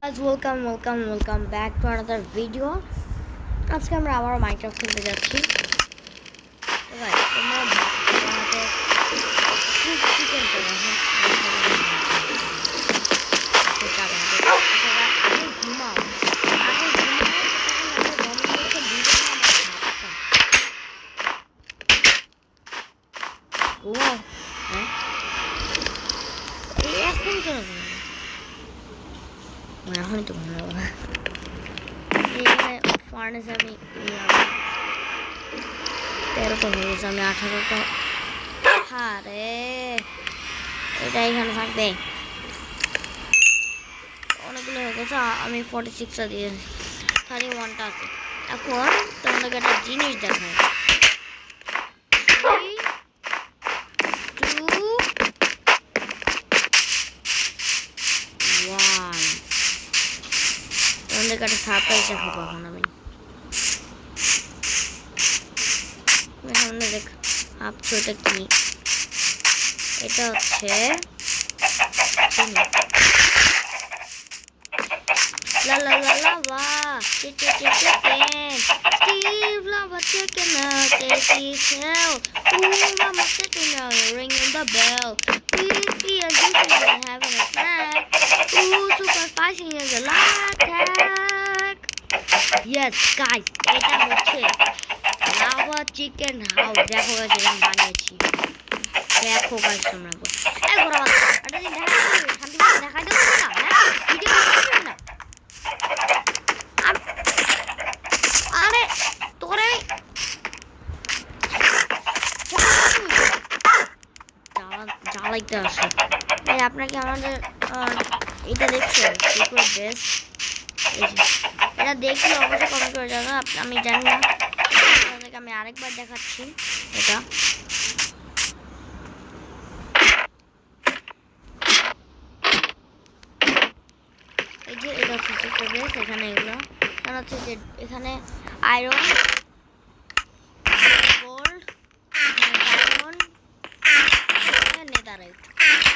Guys, welcome back to another video. আজকে আমরা আবার মাইনক্রাফট খেলতে যাচ্ছি। তো গাইস, তোমরা আমাকে চিকেন করে আগে ঘুমাও এখন কেন এখনই তো ঘুমাবো। ফার্নেস আমি 13টা হয়ে গেছে, আমি 18টা। আরে এটা এখানে থাকবে, অনেকগুলো হয়ে গেছে। আমি 46টা দিয়ে খালি 1টা আছে। এখন তোমাদেরকে একটা জিনিস দেখায়, 3, 2, 1। তোমাদেরকে একটা সারপ্রাইজ দেখাবো এখন আমি। দেখ ভাবছো এটা কি? এটা হচ্ছে লা লা লা লা লা chicken Steve lava chicken out tasty hell. Ooh, mama chicken now you're ringing the bell. Please be a juicy and having a snack. Ooh, super spicy is a attack. Yes guys, এটা হচ্ছে lava chicken house. দেখো guys, এটা বানিয়েছি। দেখো guys, তোমরা এই ঘোরা এটা দিন দেখাই দাও না, হ্যাঁ ভিডিও করতে না। আরে তোরে জ্বালাইতে আসে। আপনাকে আমাদের এটা দেখছেন সিক্রেট বেস, এটা দেখলে অবশ্যই কমেন্ট করে জানাবেন। আমি জানি না, আপনাদেরকে আমি আরেকবার দেখাচ্ছি। এটা এই যে এটা হচ্ছে সিক্রেট বেস। এখানে এগুলো এখানে হচ্ছে যে এখানে আয়রন, গোল্ড, ডায়মন্ড, নেদারাইট।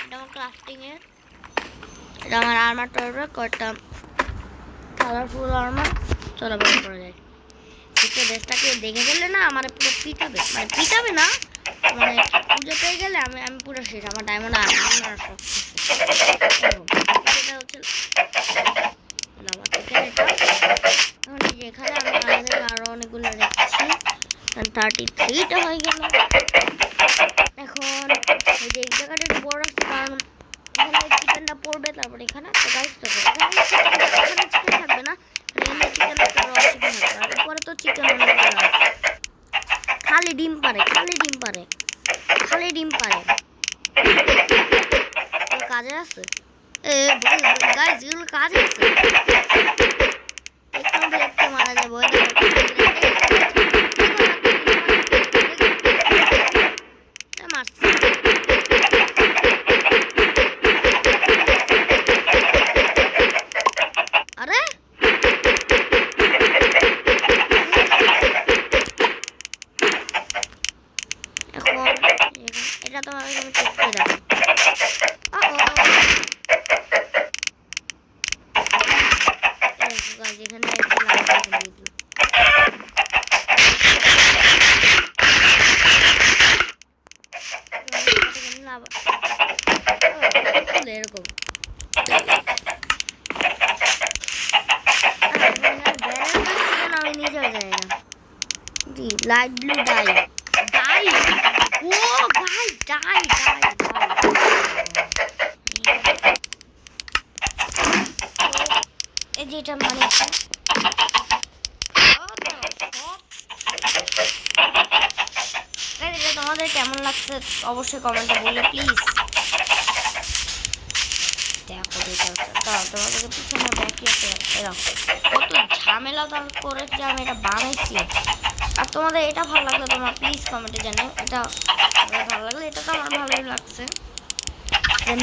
এটা আমার ক্রাফটিং এর। এটা আমার আর্মার টাইপের কয়েকটা কালারফুল আর্মার চলাফেরা করা যায়। সিক্রেট বেসটাকে দেখে ফেললে না আমার পুরো পিটাবে, মানে পিটাবে না, মানে খুঁজে পেয়ে গেলে আমি পুরো শেষ। আমার ডায়মন্ড আর আমার সব এটা হচ্ছে লাভা চিকেন। এটা এখন এখানে আমি আমাদের আরো অনেকগুলো রেখেছি, 33টা হয়ে গেল। এখন এই যে এই জায়গাটা একটু বড় রাখছি, কারণ এখানে চিকেনটা পড়বে, তারপরে এখানে তো গাইস তো এখানে চিকেন থাকবে না, এখানে চিকেন থাকবে, র চিকেন থাকবে। আর উপরে তো চিকেন অনেকগুলো আছে। খালি ডিম পারে কাজে আছে। গাইস এগুলো কাজে আছে, একটু দেখতে মারা যাবে। মারছি আরে এখন এটা তোমার আমি চেক করে দেখো। এখানে এরকম আমি নিজেও যাই না। জি লাইট ব্লু ডাই ও গাইস ডাই এই যে এটা বানিয়েছি। তোমাদের কেমন লাগছে অবশ্যই কমেন্টে বললে প্লিজ। দেখো তোমাদেরকে পিছনে ব্যাকি এরকম কত ঝামেলা করেছি আমি এটা বানাইছি। আর তোমাদের এটা ভালো লাগলে তোমরা প্লিজ কমেন্টে জানাও। এটা ভালো লাগলে, এটা তো আমার ভালোই লাগছে,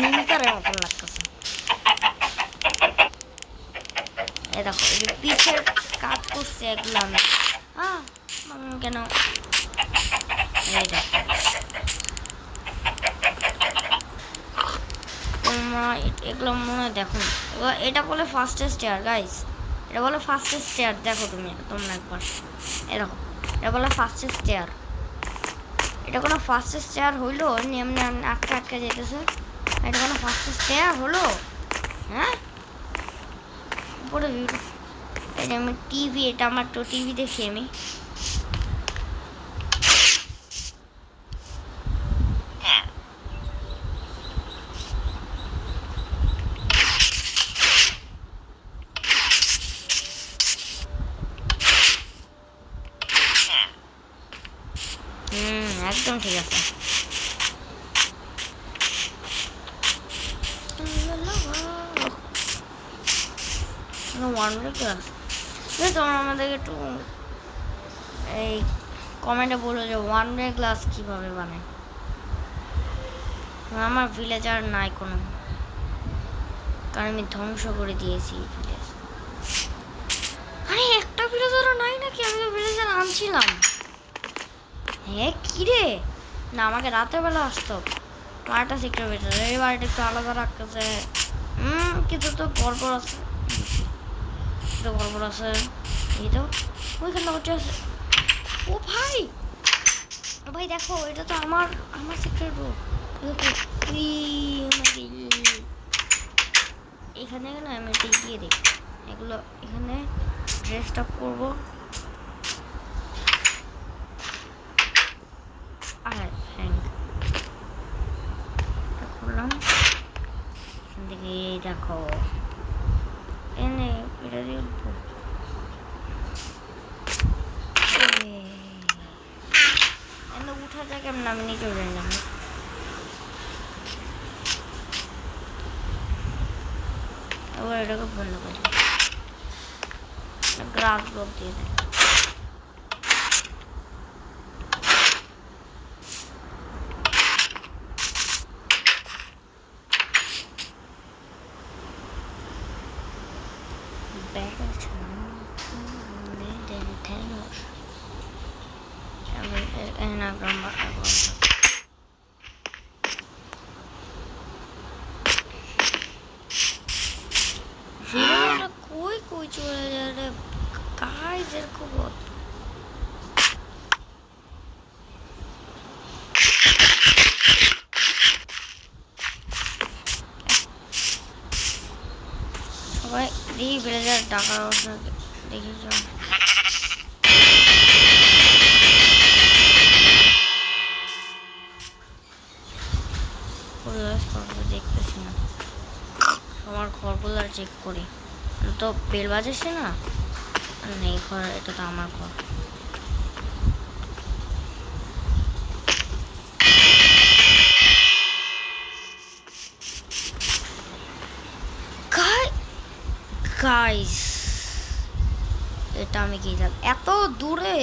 মিমিকারের মতন লাগতেছে। এই দেখো এই যে পিছের কাজ করছে এগুলো আমি কেন এই দেখো তোমরা এগুলো মনে হয় দেখো। এটা বলে ফার্স্টেস্ট স্টেয়ার গাইস, এটা বলে ফার্স্টেস্ট স্টেয়ার। দেখো তোমরা একবার এরকম, এটা বলে ফার্স্টেস্ট স্টেয়ার। এটা কোনো ফার্স্টেস্ট স্টেয়ার হইলো? এমনি আটকে আটকে যেতেছে। এটা কোনো ফার্স্টেস্ট স্টেয়ার হলো? হ্যাঁ, উপরে এটা আমি টিভি, এটা আমার তো টিভি দেখি আমি। একদম ঠিক আছে। তোমরা আমাদেরকে একটু এই কমেন্টে বলো যে ওয়ান ওয়ে গ্লাস কীভাবে বানায়। আমার ভিলেজ আর নাই কোনো, কারণ আমি ধ্বংস করে দিয়েছি ভিলেজ। আরে একটা ভিলেজারও নাই নাকি? আমি তো ভিলেজার আনছিলাম। হ্যাঁ কি রে, না আমাকে রাতের বেলা আসতো। বাড়িটা সেক্টর ভিতরে, এই বাড়িটা একটু আলাদা রাখতেছে। কিন্তু তো গড়বড় আছে, তো গড়বড় আছে। এই তো ওইখানে বসে আছে। ও ভাই, ও ভাই দেখো, এটা তো আমার সেক্টর। এখানে না আমি এটা দিয়ে দিই এগুলো, এখানে ড্রেসটা আপ করবো। আর হ্যাঁ করলাম এখান থেকে। দেখো এনে এটা দিয়ে উঠা যায় কেমন আমি নিজেও জানি না। এবার এটাকে বন্ধ করে গ্রাস ব্লক দিয়ে দেয়। কই চলে যায় রে গাইস, এরকম সবাই এই ভিলেজার টাকার অবস্থা দেখেছ। দেখতেছি না, আমার ঘরগুলো চেক করি তো। বেল বাজাচ্ছে না, এই ঘর, এটা তো আমার ঘর। গাইস এটা আমি কি যাব এত দূরে?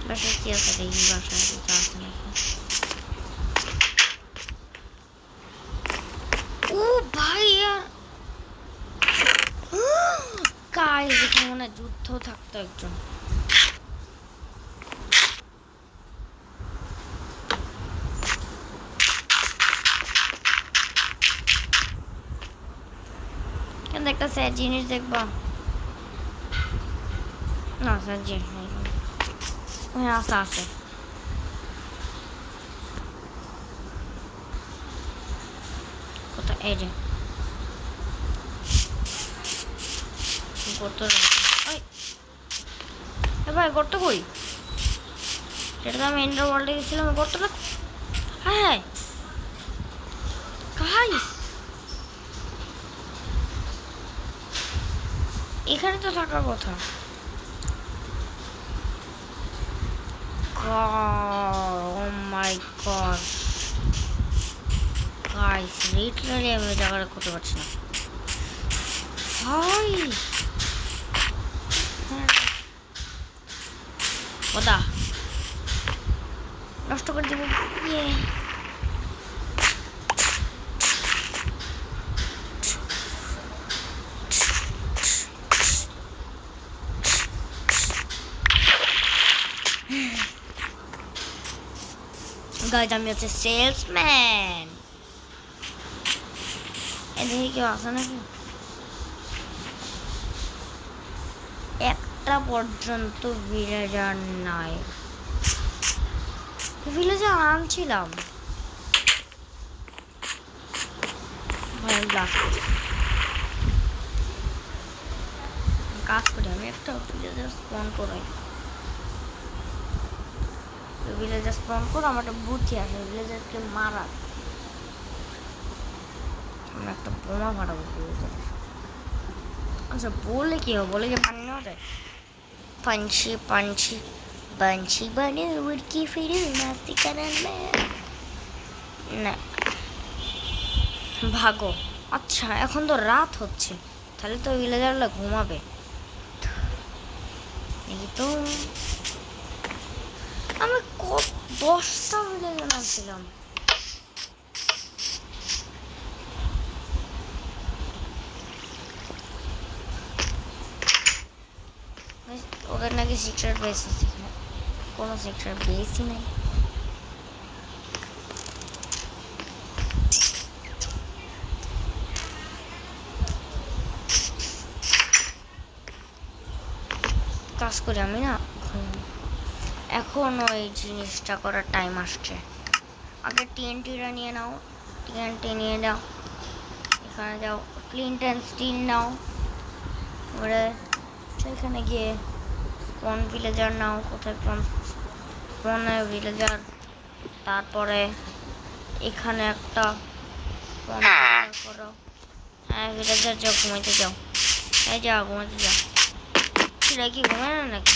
বাসায় কি আছে দেখি, বাসায় কিছু আছে নাকি। ও ভাই গাইস এখানে মনে যুদ্ধ থাকতো একজন। কিন্তু একটা স্যার জিনিস দেখবা না, স্যার জিনিস আশা আছে। কোথায়? এই যে গর্ত, ভাই গর্ত কই? সেটা তো আমি এন্ডার ওয়ার্ল্ডে গেছিলাম, গর্তটা। হ্যাঁ গাইস এখানে তো থাকার কথা। Oh my god guys, literally আমি জায়গাটা করতে পারছি না ভাই। ওদা নষ্ট করে দেবো। গাইজ আমি হচ্ছে সেলসম্যান। এদিকে কেউ আসে নাকি? একটা পর্যন্ত ভিলেজার নাই। ভিলেজার আনছিলাম ভাই, কাজ করি আমি, একটা ভিলেজার স্পন করাই। ভিলেজার স্পন করে আমার একটা বুদ্ধি আসে ভিলেজারকে মারার। আমি একটা বোমা ফাটাবো ভিলেজার। আচ্ছা বলে কি হবে? বলে কি পানি নেওয়া যায়? পাঞ্চি পাঞ্চি বাঞ্চি বানে উড়কি ফিরে নাস্তি কারণ না ভাগো। আচ্ছা এখন তো রাত হচ্ছে, তাহলে তো ভিলেজাররা ঘুমাবে। দেখি তো আমি 10টা ভিলেজার আনছিলাম। ওদের নাকি সিক্রেট বেস আছে, কোনো সিক্রেট বেসই নাই। কাজ করি আমি না এখন ওই জিনিসটা করার টাইম আসছে। আগে টিএনটিটা নিয়ে নাও, টিএনটি নিয়ে নাও, এখানে যাও, ফ্লিন্ট অ্যান্ড স্টিল নাও, এবারে সেখানে গিয়ে স্পন ভিলেজার নাও। কোথায় স্পনে ভিলেজার, তারপরে এখানে একটা স্পন করো। হ্যাঁ ভিলেজার যাও, ঘুমাইতে যাও। হ্যাঁ যাও ঘুমাইতে যাও। সেটা কি ঘুমায় না নাকি?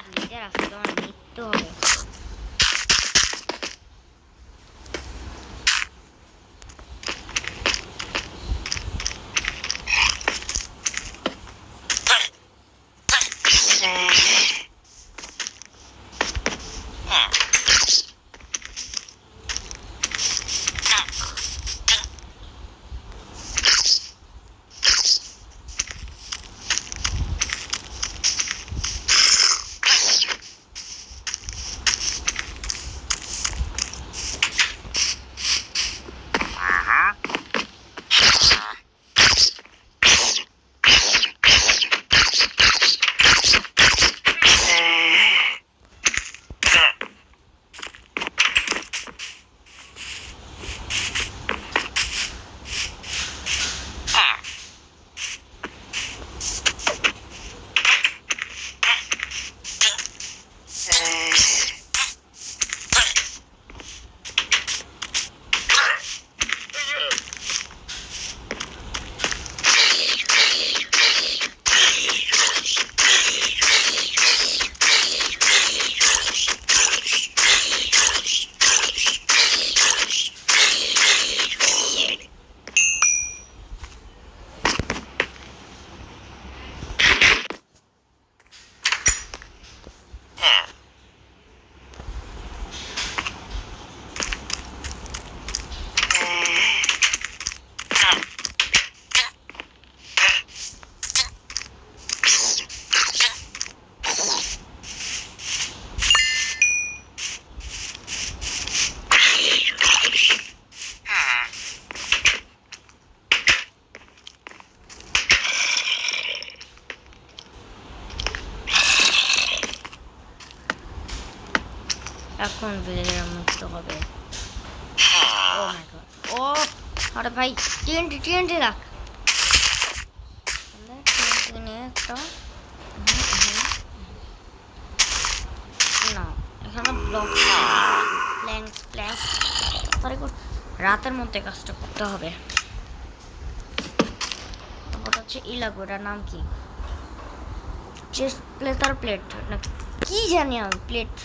ভিলেজার আসতে তোমার মৃত্যু হবে। এখন ভিলেজার মুক্ত হবে। ও মাই গড, ও আরে ভাই টিএনটি টিএনটি রাখ। টিএনটি নিয়ে একটা না, এখানে ব্লক প্ল্যাঙ্কস প্ল্যাঙ্কস রাতের মধ্যে কাজটা করতে হবে। তারপর হচ্ছে ই লাগবে, এটার নাম কি? চেস্ট প্লেট আর প্লেট না কি জানি আমি, প্লেট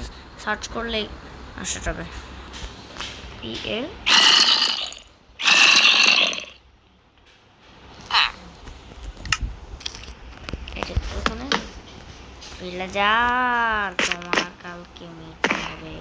সার্চ করলেই আসা যাবে। PL ওখানে ভিলেজার তোমার কালকে মিটতে হবে।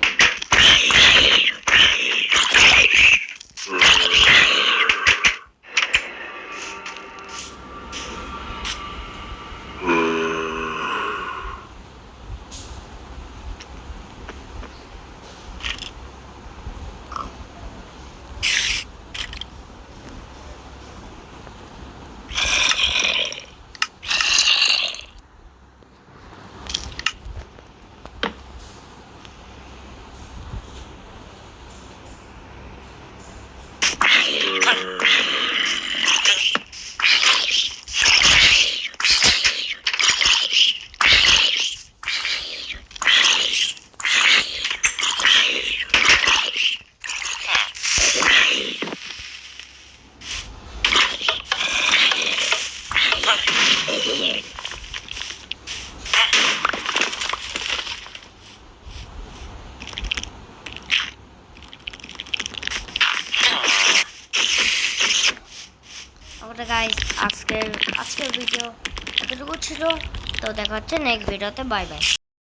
আজকের ভিডিও এতটুকু ছিল। তো দেখা হচ্ছে নেক্সট ভিডিওতে। Bye bye.